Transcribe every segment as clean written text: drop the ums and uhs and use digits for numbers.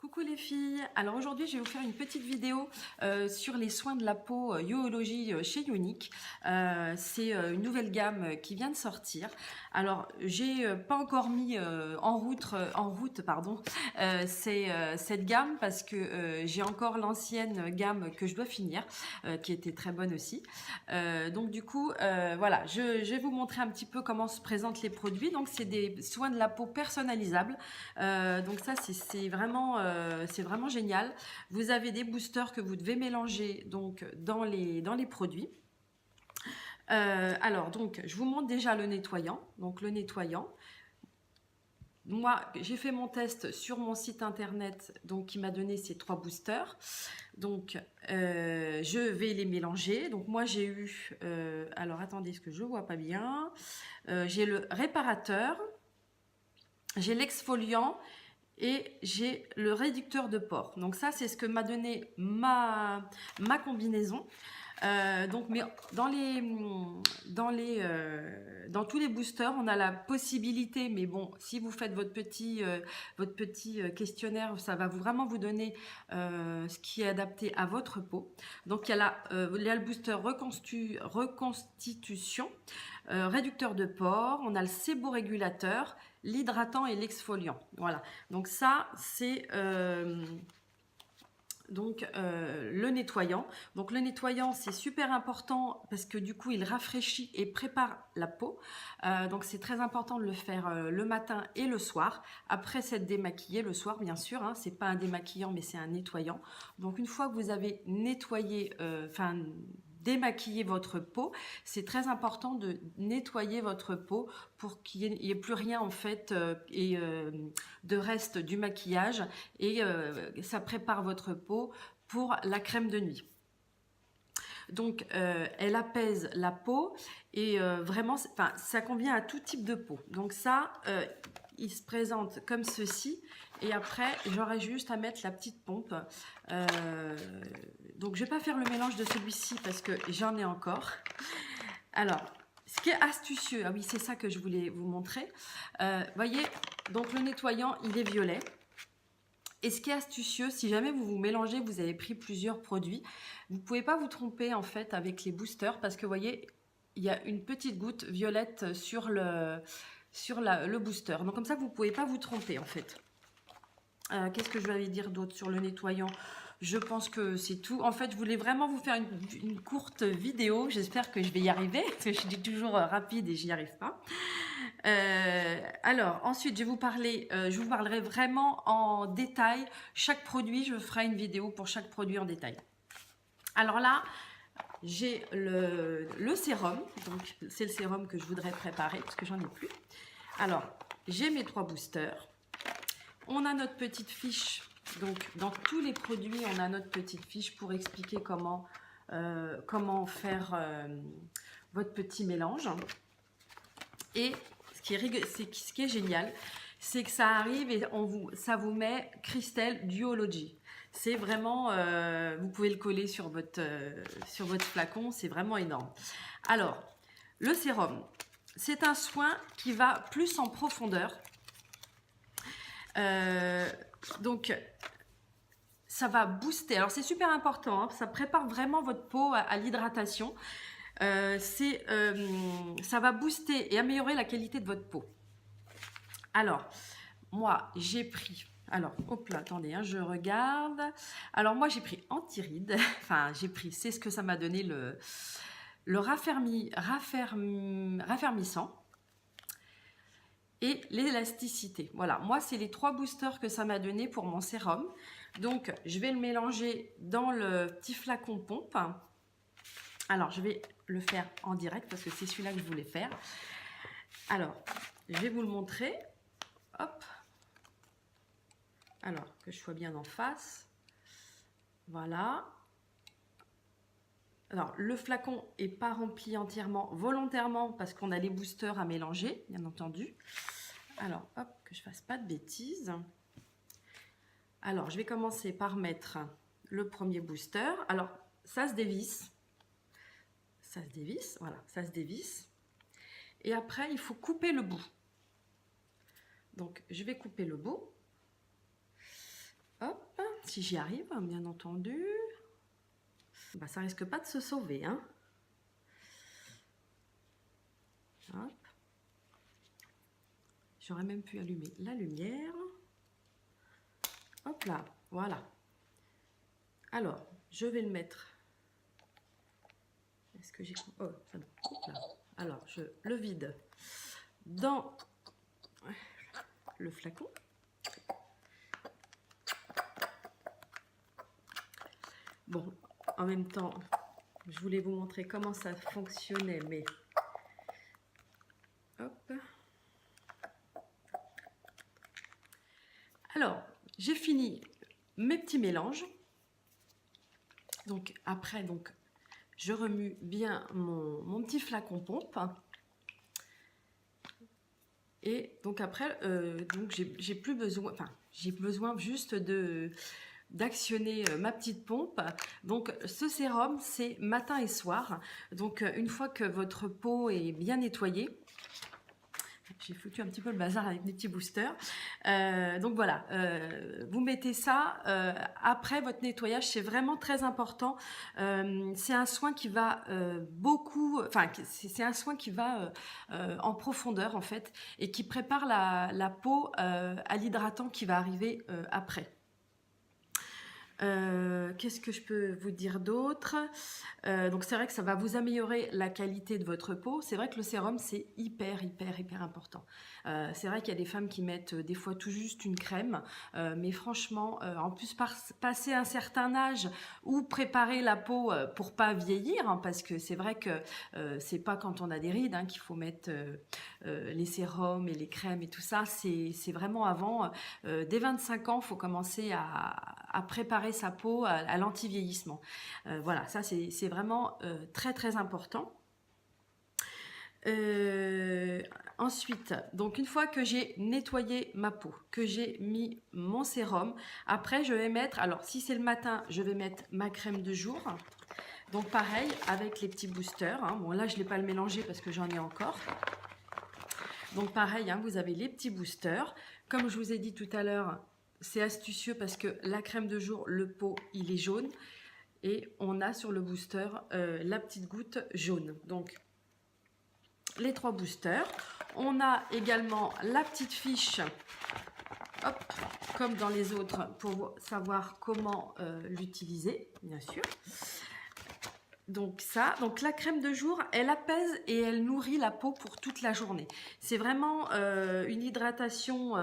Coucou les filles, alors aujourd'hui je vais vous faire une petite vidéo sur les soins de la peau Yoologie chez Younique. C'est une nouvelle gamme qui vient de sortir. Alors j'ai pas encore mis en route pardon, cette gamme parce que j'ai encore l'ancienne gamme que je dois finir, qui était très bonne aussi. Donc du coup voilà, je vais vous montrer un petit peu comment se présentent les produits. Donc c'est des soins de la peau personnalisables. Donc ça c'est vraiment génial. Vous avez des boosters que vous devez mélanger donc dans les produits. Alors donc je vous montre déjà le nettoyant. Donc le nettoyant. Moi, j'ai fait mon test sur mon site internet, donc qui m'a donné ces 3 boosters. Donc, je vais les mélanger. Donc, moi, j'ai eu... alors, attendez, ce que je vois pas bien. J'ai le réparateur, j'ai l'exfoliant et j'ai le réducteur de pores. Donc ça, c'est ce que m'a donné ma combinaison. Donc, mais dans tous les boosters, on a la possibilité, mais bon, si vous faites votre petit questionnaire, ça va vraiment vous donner ce qui est adapté à votre peau. Donc, il y a le booster reconstitution, réducteur de pores, on a le séborégulateur, l'hydratant et l'exfoliant. Voilà, donc ça c'est le nettoyant. Donc le nettoyant c'est super important parce que du coup il rafraîchit et prépare la peau. Donc c'est très important de le faire le matin et le soir après s'être démaquillé le soir bien sûr, hein. C'est pas un démaquillant mais c'est un nettoyant. Donc une fois que vous avez nettoyé, démaquiller votre peau, c'est très important de nettoyer votre peau pour qu'il n'y ait plus rien en fait de reste du maquillage et ça prépare votre peau pour la crème de nuit. Donc elle apaise la peau et vraiment ça convient à tout type de peau. Donc ça il se présente comme ceci et après j'aurai juste à mettre la petite pompe. Donc je vais pas faire le mélange de celui-ci parce que j'en ai encore. Alors ce qui est astucieux, ah oui c'est ça que je voulais vous montrer. Voyez, donc le nettoyant il est violet. Et ce qui est astucieux, si jamais vous vous mélangez, vous avez pris plusieurs produits, vous ne pouvez pas vous tromper en fait avec les boosters parce que vous voyez, il y a une petite goutte violette sur le booster. Donc comme ça, vous ne pouvez pas vous tromper en fait. Qu'est-ce que je vais dire d'autre sur le nettoyant? Je pense que c'est tout. En fait, je voulais vraiment vous faire une courte vidéo. J'espère que je vais y arriver parce que je dis toujours rapide et j'y arrive pas. Alors ensuite je vous parlerai vraiment en détail chaque produit. Je ferai une vidéo pour chaque produit en détail. Alors là j'ai le sérum, donc c'est le sérum que je voudrais préparer parce que j'en ai plus. Alors j'ai mes 3 boosters, on a notre petite fiche. Donc dans tous les produits on a notre petite fiche pour expliquer comment faire votre petit mélange. Et ce qui est génial, c'est que ça arrive et ça vous met Crystal Duology. C'est vraiment, vous pouvez le coller sur votre flacon, c'est vraiment énorme. Alors, le sérum, c'est un soin qui va plus en profondeur. Donc, ça va booster. Alors, c'est super important, hein, ça prépare vraiment votre peau à l'hydratation. Ça va booster et améliorer la qualité de votre peau. Alors, moi, j'ai pris... Alors, hop là, attendez, hein, je regarde. Alors, moi, j'ai pris anti-rides. Enfin, c'est ce que ça m'a donné le raffermissant et l'élasticité. Voilà, moi, c'est les 3 boosters que ça m'a donné pour mon sérum. Donc, je vais le mélanger dans le petit flacon pompe. Alors, je vais le faire en direct parce que c'est celui-là que je voulais faire. Alors, je vais vous le montrer. Hop. Alors, que je sois bien en face. Voilà. Alors, le flacon n'est pas rempli entièrement, volontairement, parce qu'on a les boosters à mélanger, bien entendu. Alors, hop, que je ne fasse pas de bêtises. Alors, je vais commencer par mettre le premier booster. Alors, ça se dévisse. Ça se dévisse, voilà, ça se dévisse. Et après, il faut couper le bout. Donc, je vais couper le bout. Hop, si j'y arrive, bien entendu. Bah, ça risque pas de se sauver, hein. Hop. J'aurais même pu allumer la lumière. Hop là, voilà. Alors, je vais le mettre. Est-ce que j'ai... Oh, ça me coupe là. Alors, je le vide dans le flacon. Bon, en même temps, je voulais vous montrer comment ça fonctionnait, mais... Hop. Alors, j'ai fini mes petits mélanges. Donc, après, je remue bien mon petit flacon pompe. Et donc après, j'ai plus besoin, enfin, j'ai besoin juste d'actionner ma petite pompe. Donc ce sérum, c'est matin et soir. Donc une fois que votre peau est bien nettoyée, j'ai foutu un petit peu le bazar avec mes petits boosters. Donc voilà, vous mettez ça après votre nettoyage, c'est vraiment très important. C'est un soin qui va c'est un soin qui va en profondeur en fait et qui prépare la peau à l'hydratant qui va arriver après. Qu'est-ce que je peux vous dire d'autre? Donc c'est vrai que ça va vous améliorer la qualité de votre peau. C'est vrai que le sérum c'est hyper important. C'est vrai qu'il y a des femmes qui mettent des fois tout juste une crème, mais franchement, en plus passer un certain âge ou préparer la peau pour pas vieillir, hein, parce que c'est vrai que c'est pas quand on a des rides qu'il faut mettre les sérums et les crèmes et tout ça. C'est vraiment avant. Dès 25 ans, il faut commencer à préparer sa peau à l'anti-vieillissement. Voilà, ça c'est vraiment très important. Ensuite, donc une fois que j'ai nettoyé ma peau, que j'ai mis mon sérum, après je vais mettre, alors si c'est le matin, je vais mettre ma crème de jour. Donc pareil, avec les petits boosters. Hein. Bon là, je ne l'ai pas le mélangé parce que j'en ai encore. Donc pareil, hein, vous avez les petits boosters. Comme je vous ai dit tout à l'heure, c'est astucieux parce que la crème de jour, le pot, il est jaune. Et on a sur le booster la petite goutte jaune. Donc, les 3 boosters. On a également la petite fiche, hop, comme dans les autres, pour savoir comment l'utiliser, bien sûr. Donc ça, donc la crème de jour, elle apaise et elle nourrit la peau pour toute la journée. C'est vraiment une hydratation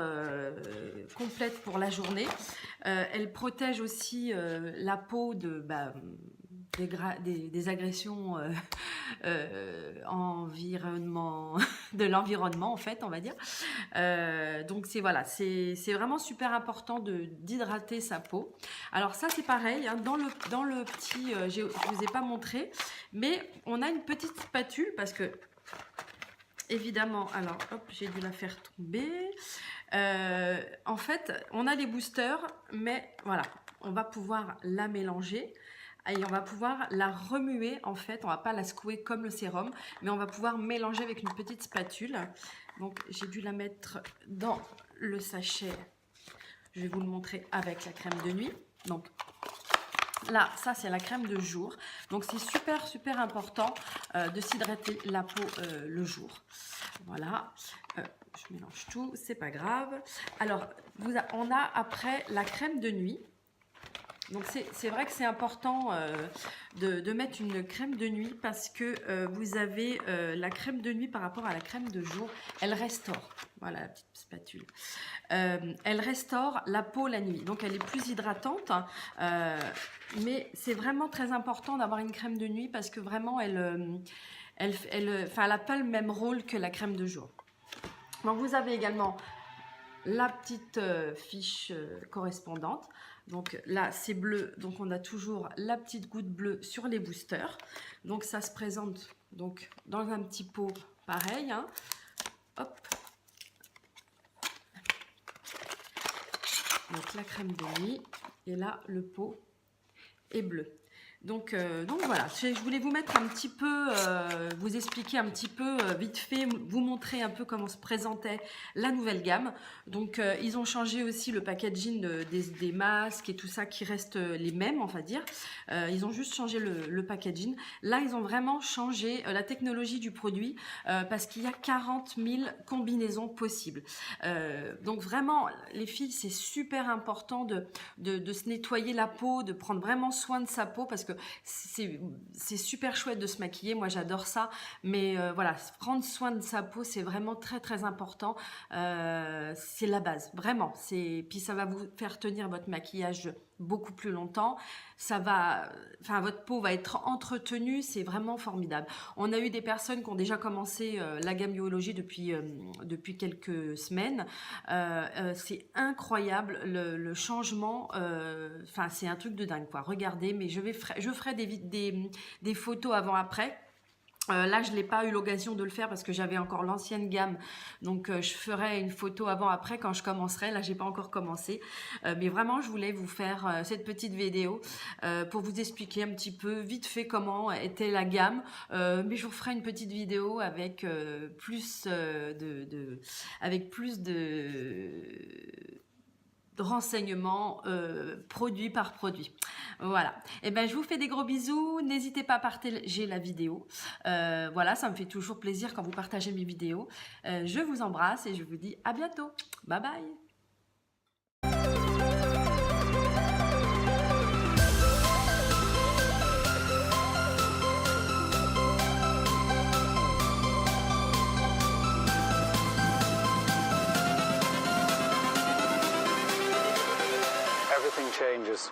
complète pour la journée. Elle protège aussi la peau de des agressions de l'environnement en fait, on va dire. Donc c'est voilà, c'est vraiment super important d'hydrater sa peau. Alors ça c'est pareil, hein, dans le petit, je vous ai pas montré, mais on a une petite spatule parce que évidemment, alors hop, j'ai dû la faire tomber. En fait, on a les boosters, mais voilà, on va pouvoir la mélanger. Et on va pouvoir la remuer en fait, on va pas la secouer comme le sérum, mais on va pouvoir mélanger avec une petite spatule. Donc j'ai dû la mettre dans le sachet, je vais vous le montrer avec la crème de nuit. Donc là, ça c'est la crème de jour, donc c'est super important de s'hydrater la peau le jour. Voilà, je mélange tout, c'est pas grave. Alors on a après la crème de nuit. Donc c'est vrai que c'est important de mettre une crème de nuit parce que vous avez la crème de nuit par rapport à la crème de jour, elle restaure. Voilà la petite spatule. Elle restaure la peau la nuit, donc elle est plus hydratante. Mais c'est vraiment très important d'avoir une crème de nuit parce que vraiment elle n'a pas le même rôle que la crème de jour. Donc vous avez également la petite fiche correspondante. Donc là c'est bleu, donc on a toujours la petite goutte bleue sur les boosters. Donc ça se présente donc dans un petit pot pareil, hein. Hop. Donc la crème de nuit et là le pot est bleu. Donc voilà, je voulais vous mettre un petit peu, vous expliquer un petit peu vite fait, vous montrer un peu comment se présentait la nouvelle gamme. Donc ils ont changé aussi le packaging des masques et tout ça qui reste les mêmes, on va dire. Ils ont juste changé le packaging. Là, ils ont vraiment changé la technologie du produit parce qu'il y a 40 000 combinaisons possibles. Donc vraiment, les filles, c'est super important de se nettoyer la peau, de prendre vraiment soin de sa peau parce que c'est super chouette de se maquiller, moi j'adore ça, mais voilà, prendre soin de sa peau c'est vraiment très très important, c'est la base, vraiment, puis ça va vous faire tenir votre maquillage beaucoup plus longtemps, votre peau va être entretenue, c'est vraiment formidable. On a eu des personnes qui ont déjà commencé la gamme Biologie depuis quelques semaines, c'est incroyable le changement, c'est un truc de dingue quoi. Regardez, mais je ferai des photos avant-après. Là, je n'ai pas eu l'occasion de le faire parce que j'avais encore l'ancienne gamme. Donc, je ferai une photo avant-après quand je commencerai. Là, j'ai pas encore commencé. Mais vraiment, je voulais vous faire cette petite vidéo pour vous expliquer un petit peu vite fait comment était la gamme. Mais je vous ferai une petite vidéo avec plus de renseignements produit par produit. Voilà. Et ben je vous fais des gros bisous. N'hésitez pas à partager la vidéo. Voilà, ça me fait toujours plaisir quand vous partagez mes vidéos. Je vous embrasse et je vous dis à bientôt. Bye bye. Everything changes.